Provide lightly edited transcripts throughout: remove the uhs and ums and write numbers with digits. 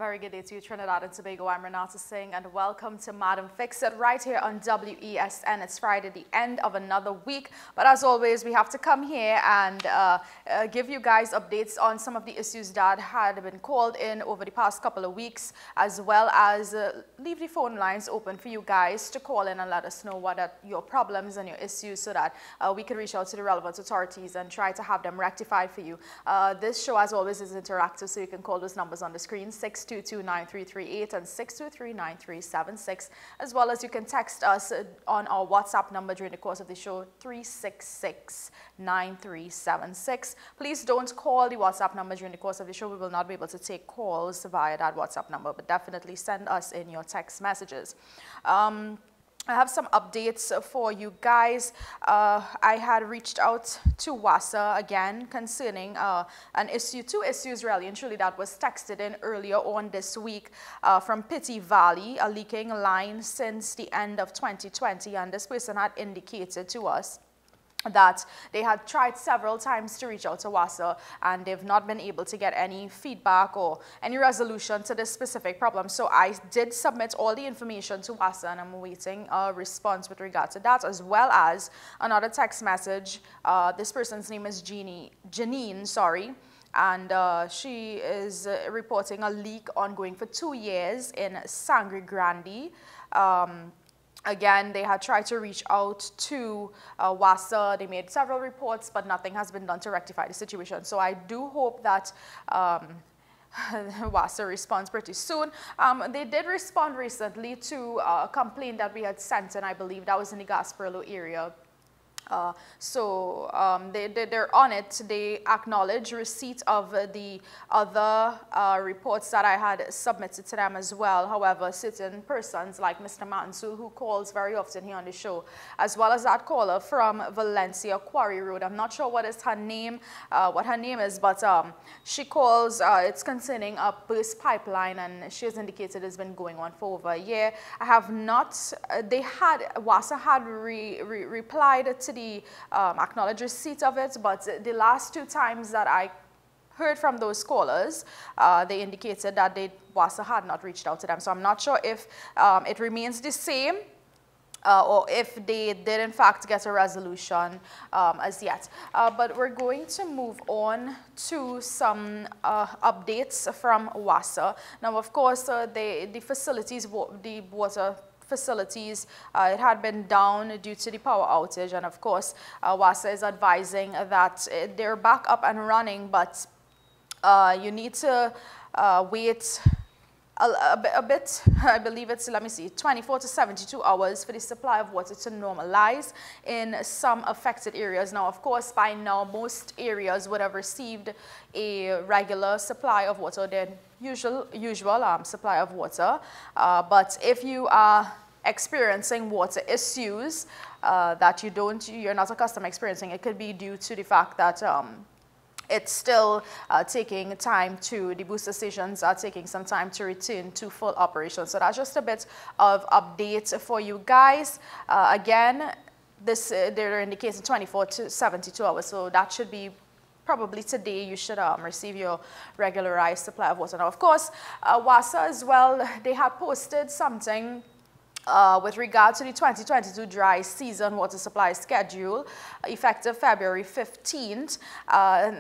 very good day to you, Trinidad and Tobago. I'm Renata Singh, and welcome to Madam Fixit right here on WESN. It's Friday, the end of another week. But as always, we have to come here and give you guys updates on some of the issues that had been called in over the past couple of weeks, as well as leave the phone lines open for you guys to call in and let us know what are your problems and your issues so that we can reach out to the relevant authorities and try to have them rectified for you. This show, as always, is interactive, so you can call those numbers on the screen, 622-9338 and 623-9376, as well as you can text us on our WhatsApp number during the course of the show, 366-9376. Please don't call the WhatsApp number during the course of the show. We will not be able to take calls via that WhatsApp number, but definitely send us in your text messages. I have some updates for you guys. I had reached out to WASA again concerning two issues really and truly that was texted in earlier on this week from Pitty Valley, a leaking line since the end of 2020, and this person had indicated to us that they had tried several times to reach out to WASA and they've not been able to get any feedback or any resolution to this specific problem. So I did submit all the information to WASA and I'm awaiting a response with regard to that, as well as another text message. This person's name is Janine, and she is reporting a leak ongoing for 2 years in Sangre Grande. Again, they had tried to reach out to WASA. They made several reports, but nothing has been done to rectify the situation. So I do hope that WASA responds pretty soon. They did respond recently to a complaint that we had sent, and I believe that was in the Gasparilla area. They're on it. They acknowledge receipt of the other reports that I had submitted to them as well. However, certain persons like Mr. Mansu, who calls very often here on the show, as well as that caller from Valencia Quarry Road. I'm not sure what her name is, but she calls. It's concerning a burst pipeline, and she has indicated it's been going on for over a year. I have not. WASA had replied to the acknowledged receipt of it, but the last 2 times that I heard from those callers, they indicated that WASA had not reached out to them. So I'm not sure if it remains the same or if they did in fact get a resolution as yet. But we're going to move on to some updates from WASA. Now, of course, the facilities, the water facilities, it had been down due to the power outage, and of course WASA is advising that they're back up and running, but you need to wait a bit. I believe it's, 24 to 72 hours for the supply of water to normalize in some affected areas. Now, of course, by now most areas would have received a regular supply of water, their usual supply of water, but if you are experiencing water issues that you're not accustomed to experiencing, it could be due to the fact that it's still taking time the booster stations are taking some time to return to full operation. So that's just a bit of update for you guys. Again, they're indicating 24 to 72 hours, so that should be probably today. You should receive your regularized supply of water. Now, of course, WASA as well, they had posted something with regard to the 2022 dry season water supply schedule, effective February 15th.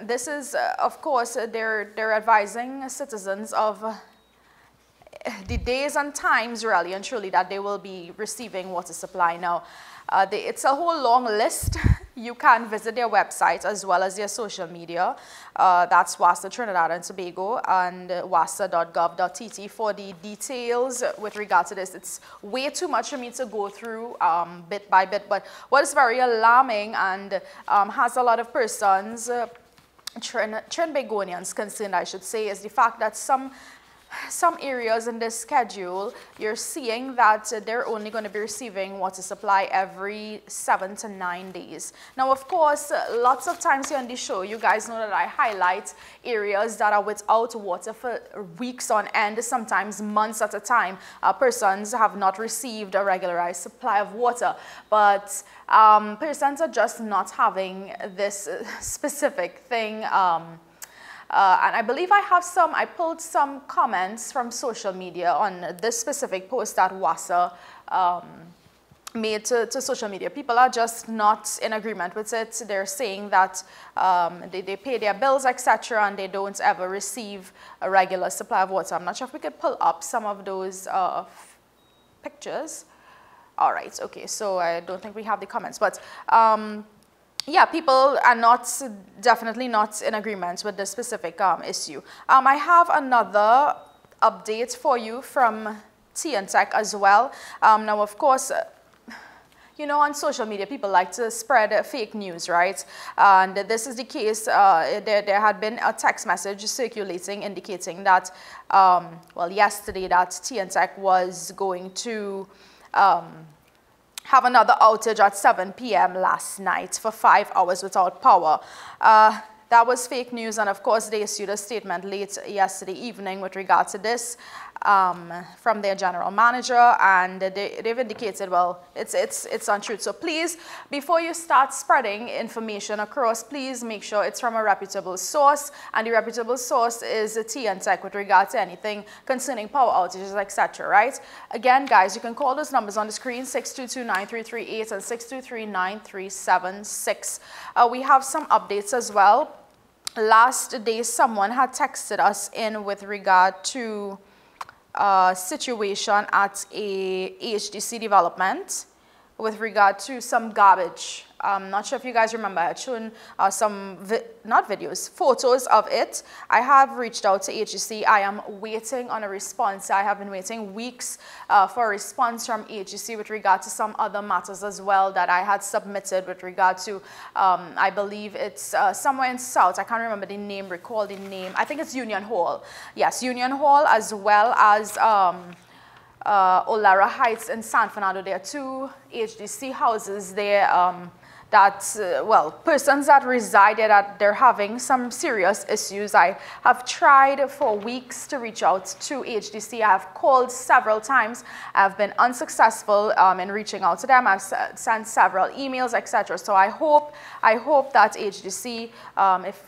This is, of course, they're advising citizens of the days and times, really and truly, that they will be receiving water supply. Now, it's a whole long list. You can visit their website as well as their social media. That's WASA Trinidad and Tobago and wasa.gov.tt for the details with regard to this. It's way too much for me to go through bit by bit, but what is very alarming and has a lot of persons, Trinbagonians concerned, I should say, is the fact that some areas in this schedule, you're seeing that they're only going to be receiving water supply every 7 to 9 days. Now, of course, lots of times here on the show, you guys know that I highlight areas that are without water for weeks on end, sometimes months at a time. Persons have not received a regularized supply of water, but persons are just not having this specific thing And I believe I pulled some comments from social media on this specific post that WASA made to social media. People are just not in agreement with it. They're saying that they pay their bills, etc., and they don't ever receive a regular supply of water. I'm not sure if we could pull up some of those pictures. All right, okay, so I don't think we have the comments, but yeah, people are definitely not in agreement with this specific issue. I have another update for you from TNTech as well. Now, of course, you know, on social media, people like to spread fake news, right? And this is the case. There had been a text message circulating indicating that, well, yesterday that TNTech was going to have another outage at 7 p.m. last night for 5 hours without power. That was fake news, and of course they issued a statement late yesterday evening with regard to this from their general manager, and they've indicated, well, it's untrue. So please, before you start spreading information across, please make sure it's from a reputable source, and the reputable source is TNTech with regard to anything concerning power outages, etc. Right? Again, guys, you can call those numbers on the screen, 622-9338 and 623-9376. We have some updates as well. Last day, someone had texted us in with regard to situation at a HDC development with regard to some garbage. I'm not sure if you guys remember, I had shown some, photos of it. I have reached out to HDC. I am waiting on a response. I have been waiting weeks for a response from HDC with regard to some other matters as well that I had submitted with regard to, I believe it's somewhere in South. I can't remember the name, recall the name. I think it's Union Hall. Yes, Union Hall, as well as Olara Heights in San Fernando. There are two HDC houses there that, well, persons that reside there, that they're having some serious issues. I have tried for weeks to reach out to HDC. I have called several times. I've been unsuccessful in reaching out to them. I've sent several emails, etc. So I hope that HDC,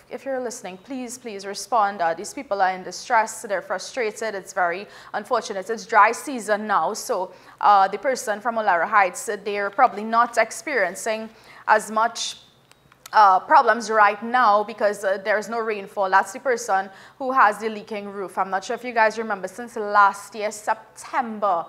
if you're listening, please respond. These people are in distress. They're frustrated. It's very unfortunate. It's dry season now, so the person from Olara Heights, they're probably not experiencing as much problems right now because there's no rainfall. That's the person who has the leaking roof. I'm not sure if you guys remember, since last year, September,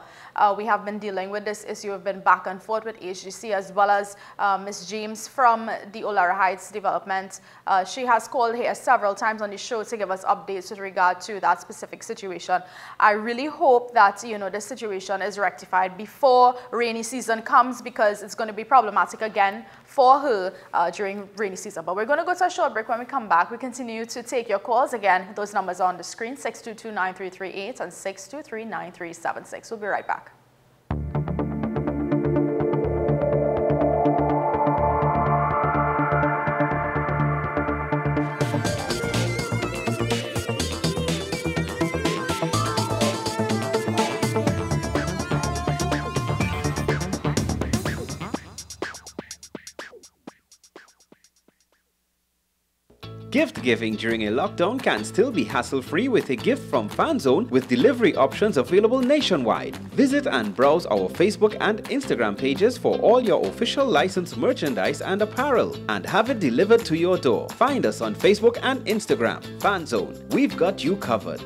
we have been dealing with this issue. We've been back and forth with HGC, as well as Ms. James from the Olara Heights development. She has called here several times on the show to give us updates with regard to that specific situation. I really hope that, you know, this situation is rectified before rainy season comes, because it's going to be problematic again for her during rainy season. But we're going to go to a short break. When we come back, we continue to take your calls. Again, those numbers are on the screen, 622-9338 and 623-9376. We'll be right back. Gift giving during a lockdown can still be hassle-free with a gift from FanZone, with delivery options available nationwide. Visit and browse our Facebook and Instagram pages for all your official licensed merchandise and apparel, and have it delivered to your door. Find us on Facebook and Instagram. FanZone, we've got you covered.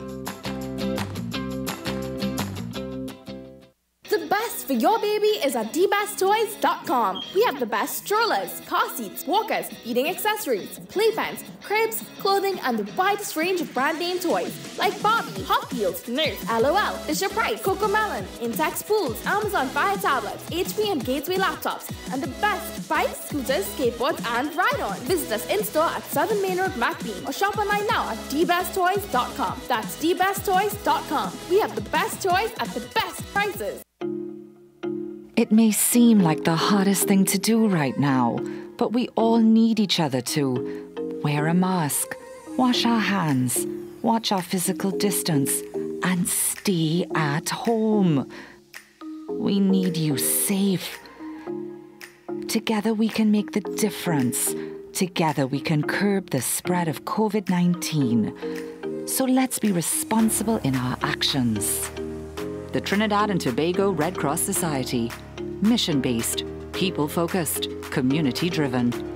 For your baby is at dbesttoys.com. We have the best strollers, car seats, walkers, feeding accessories, playpens, cribs, clothing, and the widest range of brand name toys like Barbie, Hot Wheels, Nerf, LOL, Fisher-Price, Cocomelon, Intex pools, Amazon Fire tablets, HP and Gateway laptops, and the best bikes, scooters, skateboards, and ride-on. Visit us in-store at 7 Main Road, MacBean, or shop online now at dbesttoys.com. That's dbesttoys.com. We have the best toys at the best prices. It may seem like the hardest thing to do right now, but we all need each other to wear a mask, wash our hands, watch our physical distance, and stay at home. We need you safe. Together we can make the difference. together we can curb the spread of COVID-19. So let's be responsible in our actions. The Trinidad and Tobago Red Cross Society. Mission-based, people-focused, community-driven.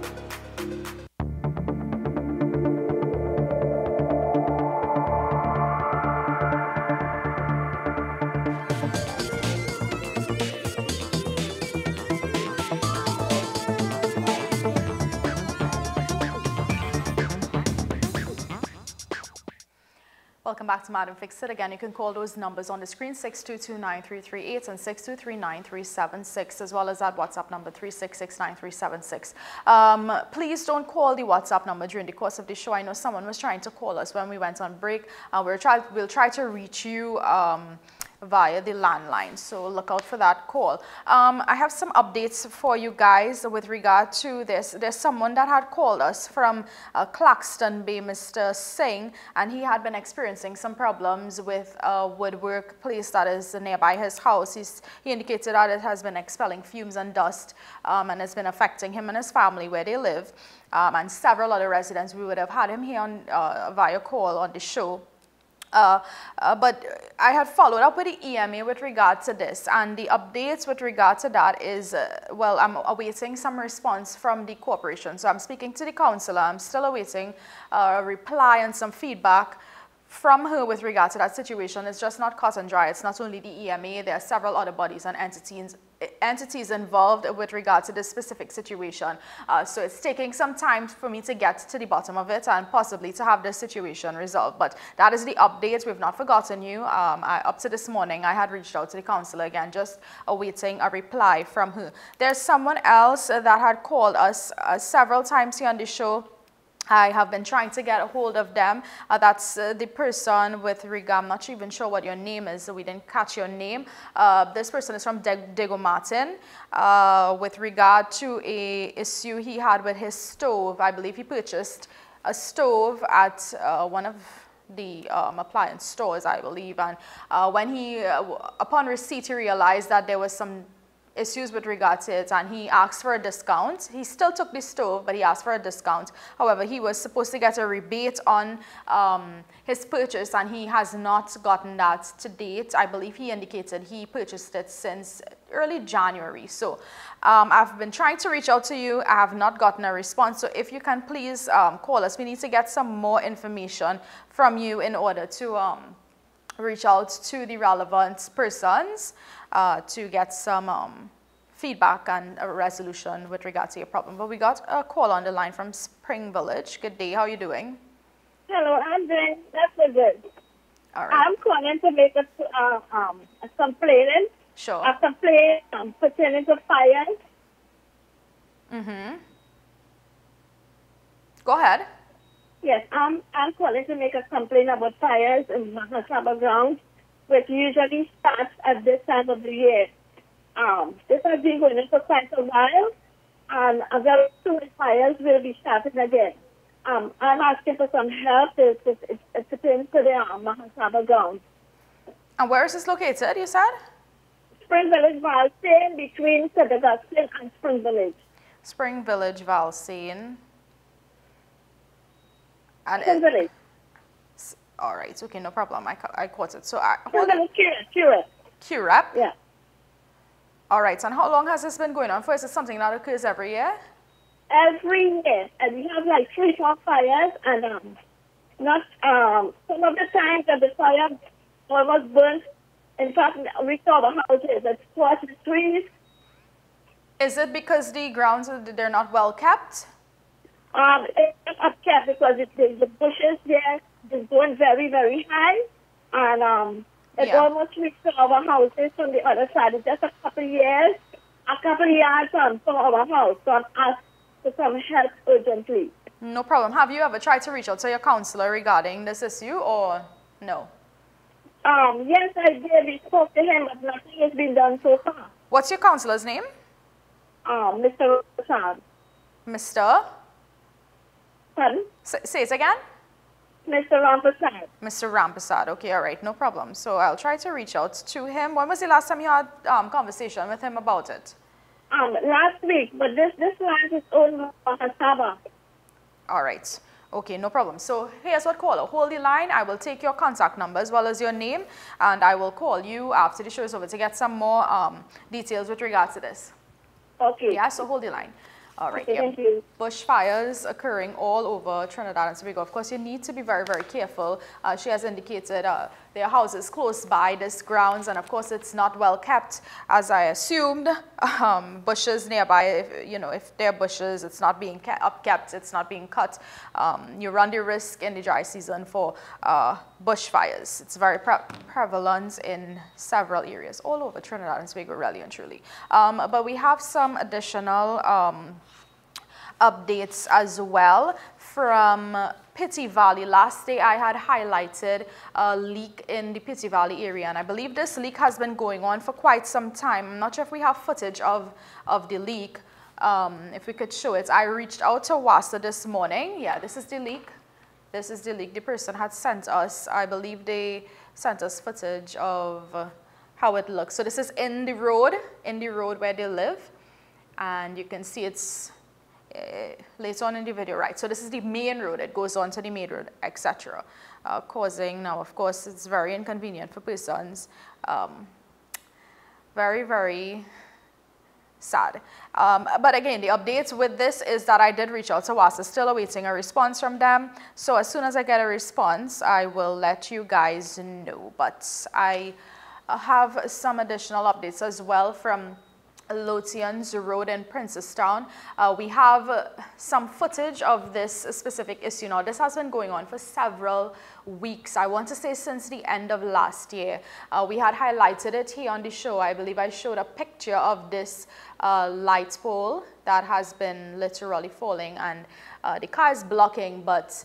Welcome back to Madam Fixit. Again, you can call those numbers on the screen, 6229338 and 6239376, as well as that WhatsApp number, 3669376. Please don't call the WhatsApp number during the course of the show. I know someone was trying to call us when we went on break. We'll try to reach you via the landline, so look out for that call. I have some updates for you guys with regard to this. There's someone that had called us from Claxton Bay, Mr. Singh, and he had been experiencing some problems with a woodwork place that is nearby his house. He indicated that it has been expelling fumes and dust, and it's been affecting him and his family where they live, and several other residents. We would have had him here on via call on the show. But I had followed up with the EMA with regard to this, and the updates with regard to that is, well, I'm awaiting some response from the corporation. So I'm speaking to the councillor. I'm still awaiting a reply and some feedback from her with regard to that situation. It's just not cut and dry. It's not only the EMA. There are several other bodies and entities involved with regard to this specific situation. So it's taking some time for me to get to the bottom of it and possibly to have this situation resolved. But that is the update. We've not forgotten you. Up to this morning, I had reached out to the councillor again, just awaiting a reply from her. There's someone else that had called us several times here on the show. I have been trying to get a hold of them. That's the person with regard, I'm not even sure what your name is, so we didn't catch your name. This person is from Diego Martin with regard to a issue he had with his stove. I believe he purchased a stove at one of the appliance stores, I believe. And when he, upon receipt, he realized that there was some issues with regard to it, and he asked for a discount. He still took the stove, but he asked for a discount. However, he was supposed to get a rebate on his purchase, and he has not gotten that to date. I believe he indicated he purchased it since early January. So I've been trying to reach out to you. I have not gotten a response. So if you can please call us. We need to get some more information from you in order to reach out to the relevant persons to get some feedback and a resolution with regard to your problem. But we got a call on the line from Spring Village. Good day. How are you doing? Hello, I'm doing that's good. All right. I'm calling to make a complaint. Sure. A complaint pertaining to fires. Mm-hmm. Go ahead. Yes, I'm calling to make a complaint about fires in Mahasaba ground, which usually starts at this time of the year. This has been going on for quite a while, and very soon fires will be starting again. I'm asking for some help to pertain to the Mahasaba ground. And where is this located, you said? Spring Village, Valsane, between St. Augustine and Spring Village. Spring Village, Valsane. And Spring Village. All right, okay, no problem. I caught it. So Spring Village, Curate. Curate? Yeah. All right, and how long has this been going on for? Is it something that occurs every year? Every year, and we have like 3-4 fires, and some of the times that the fire almost burnt. In fact, we saw the houses that squashed the trees. Is it because the grounds they're not well kept? It's not upkept because the bushes there is going very, very high, and it almost reached our houses from the other side. It's just a couple of yards from our house. So I'm asking for some help urgently. No problem. Have you ever tried to reach out to your counselor regarding this issue, or no? Yes, I did. We spoke to him, but nothing has been done so far. What's your counselor's name? Mr. Rampasad. Mr.? Pardon? Say it again? Mr. Rampasad. Mr. Rampasad. Okay, all right, no problem. So I'll try to reach out to him. When was the last time you had conversation with him about it? Last week, but this land is owned by Mahasaba. All right. Okay, no problem. So here's what, caller. Hold the line. I will take your contact number as well as your name, and I will call you after the show is over to get some more details with regards to this. Okay. Yeah, so hold the line. All right. Okay, thank you. Bushfires occurring all over Trinidad and Tobago. Of course, you need to be very, very careful. She has indicated there are houses close by this grounds, and of course, it's not well kept, as I assumed. Bushes nearby, if there are bushes, it's not being upkept, it's not being cut. You run the risk in the dry season for bushfires. It's very prevalent in several areas all over Trinidad and Tobago, really and truly. But we have some additional updates as well from Pitti Valley. Last day I had highlighted a leak in the Pitti Valley area, and I believe this leak has been going on for quite some time. I'm not sure if we have footage of the leak. If we could show it. I reached out to WASA this morning. Yeah, this is the leak. This is the leak. The person had sent us, I believe they sent us footage of how it looks. So this is in the road where they live, and you can see it's later on in the video, right? So this is the main road. It goes on to the main road, etc. Causing, now of course, it's very inconvenient for persons. Very, very sad. But again, the updates with this is that I did reach out to WASA, still awaiting a response from them. So as soon as I get a response, I will let you guys know. But I have some additional updates as well from Lotians Road in Princestown. We have some footage of this specific issue. Now, this has been going on for several weeks. I want to say since the end of last year. We had highlighted it here on the show. I believe I showed a picture of this light pole that has been literally falling, and the car is blocking, but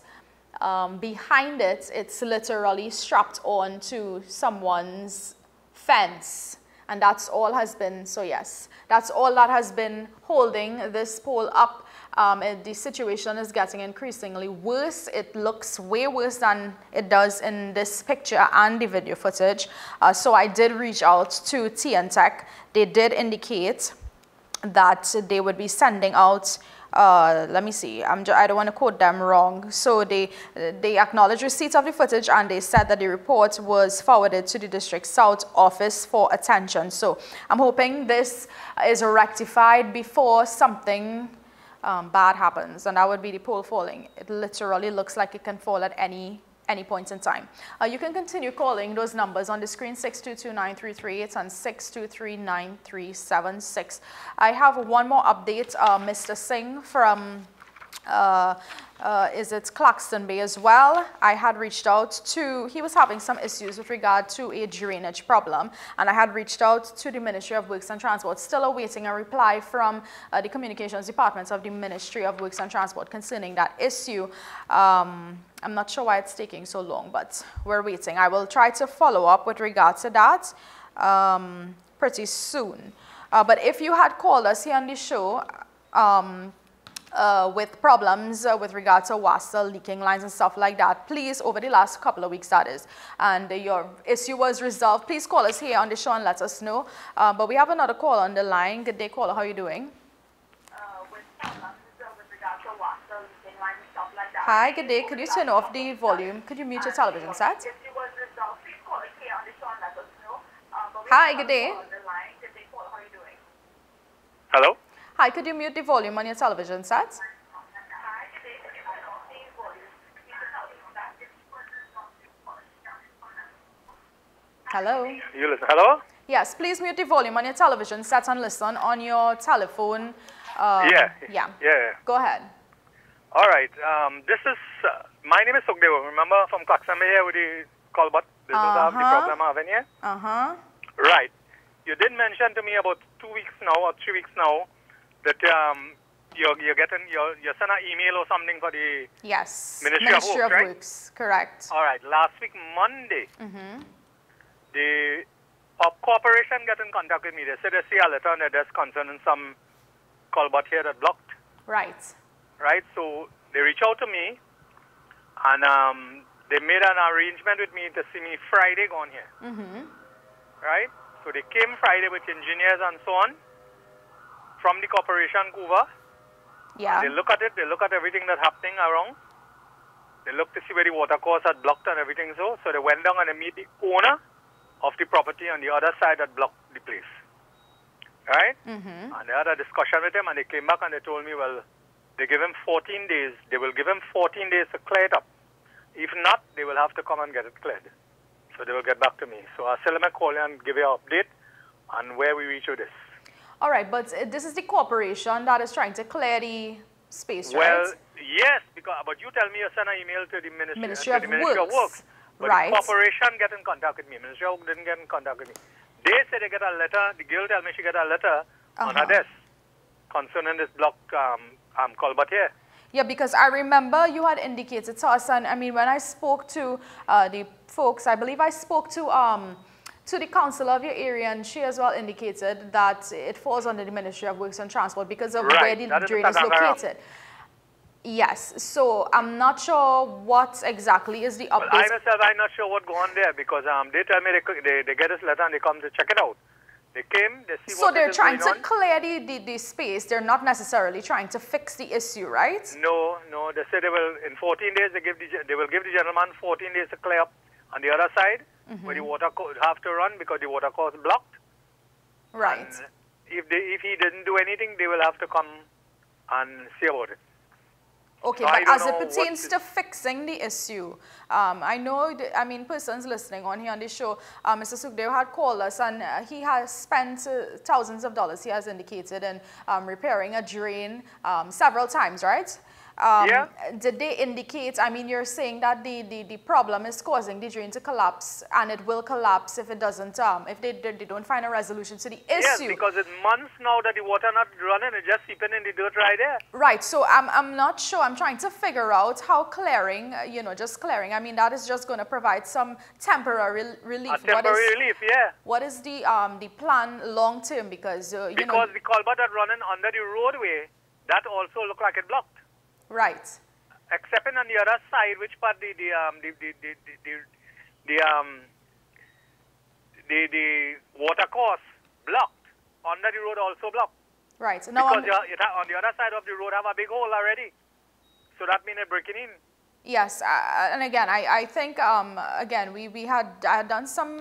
behind it, it's literally strapped on to someone's fence. And that's all has been, so yes, that's all that has been holding this pole up. The situation is getting increasingly worse. It looks way worse than it does in this picture and the video footage. So I did reach out to TNTech. They did indicate that they would be sending out, let me see, I don't want to quote them wrong. So they acknowledged receipt of the footage, and they said that the report was forwarded to the District South office for attention. So I'm hoping this is rectified before something bad happens, and that would be the pole falling. It literally looks like it can fall at any point in time. You can continue calling those numbers on the screen, 622-9338 and 623-9376. I have one more update, Mr. Singh from is it Claxton Bay as well. I had reached out to, he was having some issues with regard to a drainage problem, and I had reached out to the Ministry of Works and Transport, still awaiting a reply from the Communications Department of the Ministry of Works and Transport concerning that issue. I'm not sure why it's taking so long, but we're waiting. I will try to follow up with regard to that pretty soon. But if you had called us here on the show with problems with regard to WASA, leaking lines and stuff like that, please, over the last couple of weeks that is, and your issue was resolved, please call us here on the show and let us know. But we have another call on the line. Good day, caller. How are you doing? Hi, good day. Could you turn off the volume? Could you mute your television set? Hi, good day. Hello? Hi, could you mute the volume on your television set? Hello? You listen. Hello? Yes, please mute the volume on your television set and listen on your telephone. Yeah. Go ahead. All right. This is, my name is Sukdev. Remember from Claxton here with the Colbert? This is the problem I'm having here? Right. You did mention to me about 2 weeks now or 3 weeks now that you're getting, you sent an email or something for the Ministry of Works, right? Works, correct. All right. Last week, Monday, the corporation got in contact with me. They said they see a letter on their desk concerning some culvert here that blocked. Right. Right, so they reached out to me, and they made an arrangement with me to see me Friday gone here. Right, so they came Friday with engineers and so on from the corporation Cuba. Yeah. They look at it, they look at everything that's happening around. They look to see where the water course had blocked and everything so they went down and they meet the owner of the property on the other side that blocked the place. Right? And they had a discussion with him and they came back and they told me, well, they give him 14 days. They will give him 14 days to clear it up. If not, they will have to come and get it cleared. So they will get back to me. So I'll send them a call and give you an update on where we reach with this. All right, but this is the corporation that is trying to clear the space, right? Well, yes, but you tell me you send an email to the Ministry of Works. But right. The corporation get in contact with me. Ministry of Works didn't get in contact with me. They said they get a letter. The girl tell me she get a letter on her desk concerning this block culvert here. Yeah, because I remember you had indicated to us, and I mean, when I spoke to the folks, I believe I spoke to the councillor of your area, and she as well indicated that it falls under the Ministry of Works and Transport because of where the drain is located. Yes, so I'm not sure what exactly is the update. Well, I myself, I'm not sure what go on there because they tell me they get this letter and they come to check it out. They came, they see what is going on. So they're trying to clear the space. They're not necessarily trying to fix the issue, right? No. They say they will, in 14 days, they will give the gentleman 14 days to clear up on the other side where the water have to run because the water course blocked. Right. And if he didn't do anything, they will have to come and see about it. Okay, so but as it pertains to fixing the issue, I know, I mean, persons listening on here on this show, Mr. Sukdev had called us and he has spent thousands of dollars, he has indicated, in repairing a drain several times, right? Yeah. Did they indicate, I mean, you're saying that the problem is causing the drain to collapse and it will collapse if it doesn't, if they don't find a resolution to the issue. Yes, because it's months now that the water not running, it's just seeping in the dirt right there. Right, so I'm not sure, I'm trying to figure out how clearing, you know, just clearing, I mean, that is just going to provide some temporary relief. A temporary relief, yeah. What is the plan long term, because, you know. Because the culvert that running under the roadway, that also look like it blocked. Right. Except on the other side, which part the water course blocked. Under the road also blocked. Right. Now because on the other side of the road have a big hole already. So that means they're breaking in. Yes, and again, I think again I had done some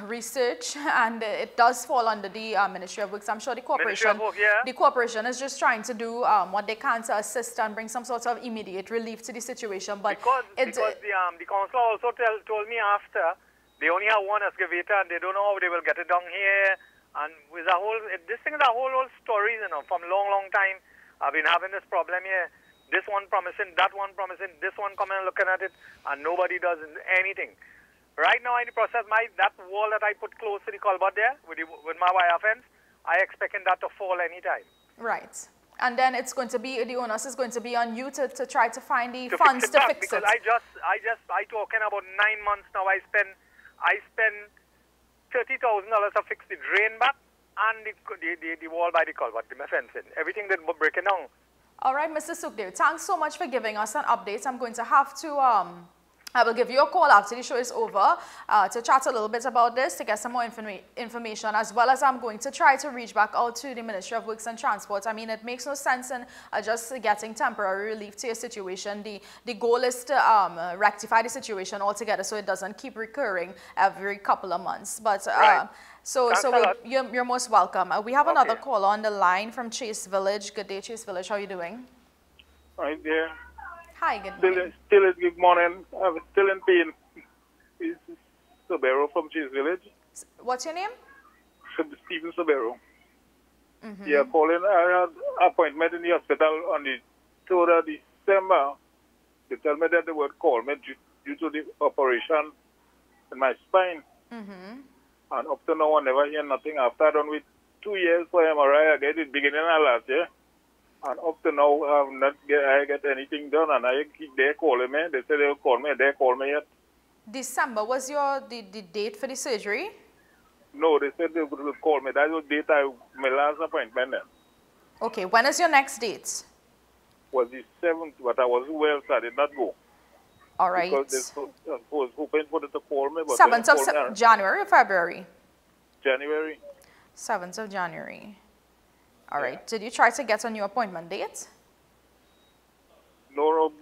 research, and it does fall under the Ministry of Works. I'm sure the corporation, the corporation is just trying to do what they can to assist and bring some sort of immediate relief to the situation. But because the council also told me after they only have one excavator and they don't know how they will get it down here. And with a whole, this thing is a whole story, you know, from long time. I've been having this problem here. This one promising, that one promising, this one coming and looking at it, and nobody does anything. Right now, in the process, that wall that I put close to the culvert there with my wire fence, I expecting that to fall anytime. Right. And then it's going to be, the onus is going to be on you to try to find the funds to fix it. Because I talking about 9 months now. I spend $30,000 to fix the drain back and the wall by the culvert, the fencing. Everything that breaking down. All right, Mr. Sukdev, thanks so much for giving us an update. I'm going to have to I will give you a call after the show is over to chat a little bit about this, to get some more information, as well as I'm going to try to reach back out to the Ministry of Works and Transport. I mean, it makes no sense in just getting temporary relief to your situation. The goal is to rectify the situation altogether so it doesn't keep recurring every couple of months. But right. You're most welcome. We have another caller on the line from Chase Village. Good day, Chase Village. How are you doing? Right there. Hi, good morning. Still good morning. I'm still in pain. It's Sobero from Chase Village. What's your name? Stephen Sobero. Yeah, calling. I had an appointment in the hospital on the 3rd of December. They tell me that they would call me due to the operation in my spine. And up to now, I never hear nothing. After I done with 2 years for MRI, I get it beginning of last year. And up to now, I get anything done, and I keep there calling me. They say they'll call me. They call me yet. December was the date for the surgery? No, they said they would call me. That was the date my last appointment then. Okay, when is your next date? Was the 7th, but I was well, so I did not go. All right. Because I was hoping for them to call me. But 7th of January or February? January. 7th of January. All right. Did you try to get a new appointment date? No,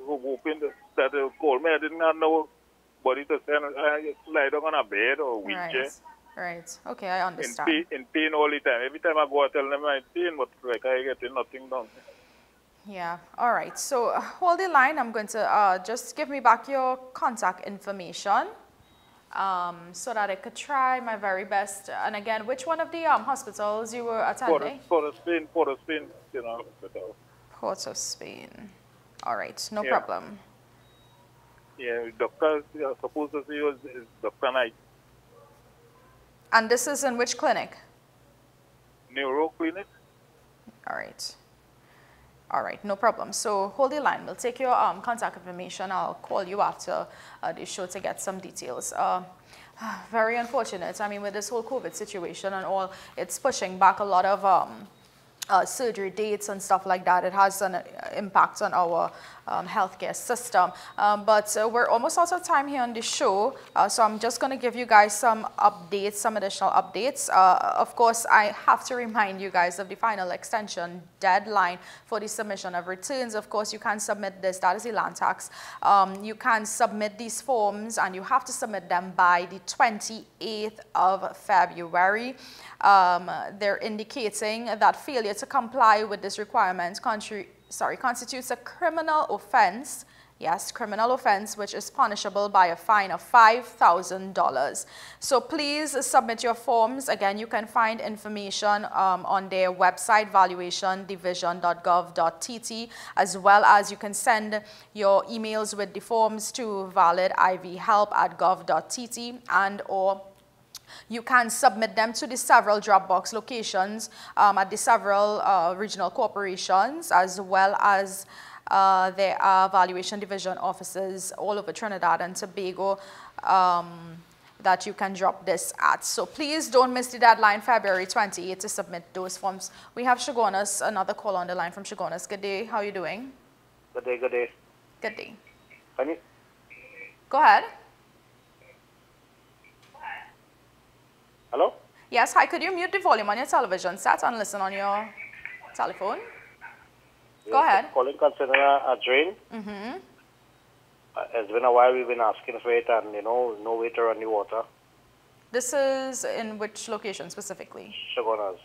hoping that they call me. I didn't have nobody to send. I lie down on a bed or wheelchair. Right. Okay, I understand. In pain all the time. Every time I go, I tell them I'm in pain, but like I get nothing done. Yeah. All right. So hold the line. I'm going to just give me back your contact information so that I could try my very best. And again, which one of the hospitals you were attending? Port of Spain, you know, hospital. Port of Spain. All right. No problem. Yeah, doctor, you're supposed to see you is Dr. Knight. And this is in which clinic? Neuro clinic. All right. All right, no problem. So hold the line. We'll take your contact information. I'll call you after the show to get some details. Very unfortunate. I mean, with this whole COVID situation and all, it's pushing back a lot of surgery dates and stuff like that. It has an impact on our healthcare system. But we're almost out of time here on the show, so I'm just going to give you guys some updates, some additional updates. Of course, I have to remind you guys of the final extension deadline for the submission of returns. Of course, you can submit this, that is the land tax. You can submit these forms and you have to submit them by the 28th of February. They're indicating that failure to comply with this requirement constitutes a criminal offense. Yes, criminal offense, which is punishable by a fine of $5,000. So please submit your forms. Again, you can find information on their website, valuationdivision.gov.tt, as well as you can send your emails with the forms to validivhelp@gov.tt, and or you can submit them to the several Dropbox locations at the several regional corporations, as well as there are valuation division offices all over Trinidad and Tobago that you can drop this at. So please don't miss the deadline, February 28th, to submit those forms. We have Shagonas, another call on the line from Shagonas. Good day. How are you doing? Good day, good day. Good day. Can you? Go ahead. Hello? Yes, hi. Could you mute the volume on your television set and listen on your telephone? Yes, Go ahead. Calling concerning a drain. It's been a while we've been asking for it, and no way to run the water. This is in which location specifically? Shagonas.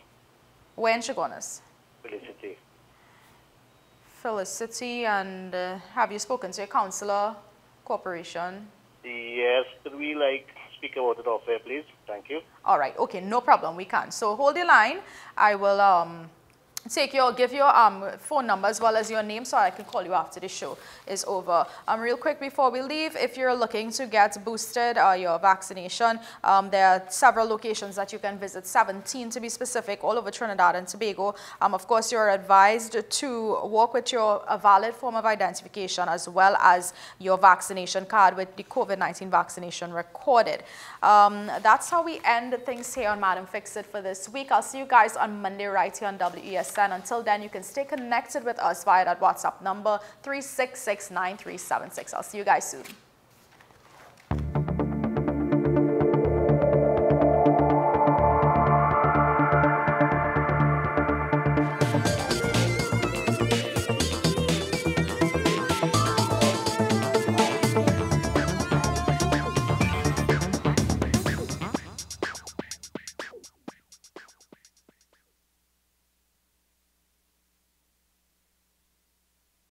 Where in Shagonas? Felicity. Felicity, and have you spoken to your councillor, corporation? Yes, could we speak about it off air, please? Thank you. All right, okay, no problem, we can. So hold the line. I will give your phone number as well as your name so I can call you after the show is over. Real quick before we leave, if you're looking to get boosted your vaccination, there are several locations that you can visit, 17 to be specific, all over Trinidad and Tobago. Of course, you're advised to walk with a valid form of identification as well as your vaccination card with the COVID-19 vaccination recorded. That's how we end things here on Madam Fixit for this week. I'll see you guys on Monday right here on WES. And until then, you can stay connected with us via that WhatsApp number 3669376. I'll see you guys soon.